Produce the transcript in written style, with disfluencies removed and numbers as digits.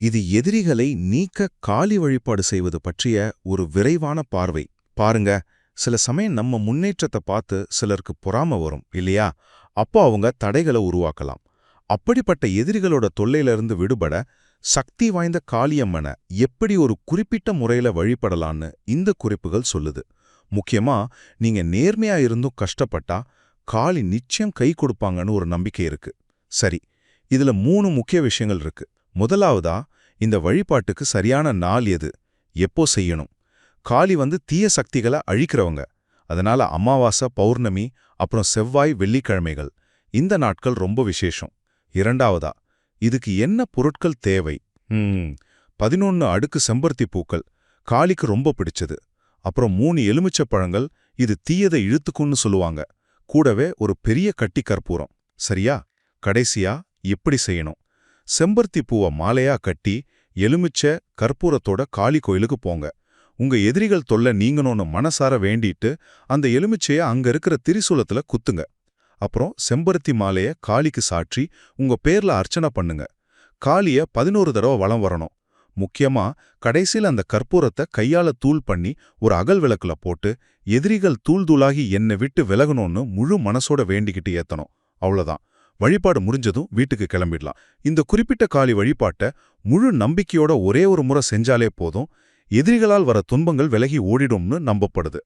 இது எதிரிகளை நீக்க காளி வழிபாடு செய்வது பற்றிய ஒரு விரைவான பார்வை. பாருங்க, சில சமயம் நம்ம முன்னேற்றத்தை பார்த்து சிலருக்கு பொறாம வரும் இல்லையா? அப்போ அவங்க தடைகளை உருவாக்கலாம். அப்படிப்பட்ட எதிரிகளோட தொல்லையிலிருந்து விடுபட சக்தி வாய்ந்த காளியம்மனை எப்படி ஒரு குறிப்பிட்ட முறையில வழிபடலான்னு இந்த குறிப்புகள் சொல்லுது. முக்கியமா, நீங்க நேர்மையா இருந்தும் கஷ்டப்பட்டா காளி நிச்சயம் கை கொடுப்பாங்கன்னு ஒரு நம்பிக்கை இருக்கு. சரி, இதுல 3 முக்கிய விஷயங்கள் இருக்கு. முதலாவதா, இந்த வழிபாட்டுக்கு சரியான நாள் எது, எப்போ செய்யணும்? காளி தீய சக்திகளை அழிக்கிறவங்க. அதனால அமாவாசை, பௌர்ணமி, அப்புறம் செவ்வாய், வெள்ளிக்கிழமைகள் இந்த நாட்கள் ரொம்ப விசேஷம். இரண்டாவதா, இதுக்கு என்ன பொருட்கள் தேவை? 11 அடுக்கு செம்பருத்தி பூக்கள், காளிக்கு ரொம்ப பிடிச்சது. அப்புறம் 3 எலுமிச்சை பழங்கள், இது தீயதை இழுத்துக்குன்னு சொல்லுவாங்க. கூடவே ஒரு பெரிய கட்டி கற்பூரம். சரியா? கடைசியா எப்படி செய்யணும்? செம்பருத்தி பூவை மாலையா கட்டி எலுமிச்சை கற்பூரத்தோட காளி கோயிலுக்கு போங்க. உங்க எதிரிகள் தொல்லை நீங்கணும்னு மனசார வேண்டிட்டு அந்த எலுமிச்சைய அங்க இருக்கிற திரிசூலத்துல குத்துங்க. அப்புறம் செம்பருத்தி மாலைய காளிக்கு சாற்றி உங்க பேர்ல அர்ச்சனை பண்ணுங்க. காளிய 11 தடவை வலம் வரணும். முக்கியமா, கடைசியில் அந்த கற்பூரத்தை கையால தூள் பண்ணி ஒரு அகல் விளக்குல போட்டு எதிரிகள் தூள் தூளாகி என்னை விட்டு விலகணும்னு முழு மனசோட வேண்டிக்கிட்டு ஏத்தணும். அவ்வளவுதான். வழிபாடு முடிஞ்சதும் வீட்டுக்கு கிளம்பிடலாம். இந்த குறிப்பிட்ட காளி வழிபாட்டை முழு நம்பிக்கையோட ஒரே ஒரு முறை செஞ்சாலே போதும், எதிரிகளால் வர துன்பங்கள் விலகி ஓடிடும்னு நம்பப்படுது.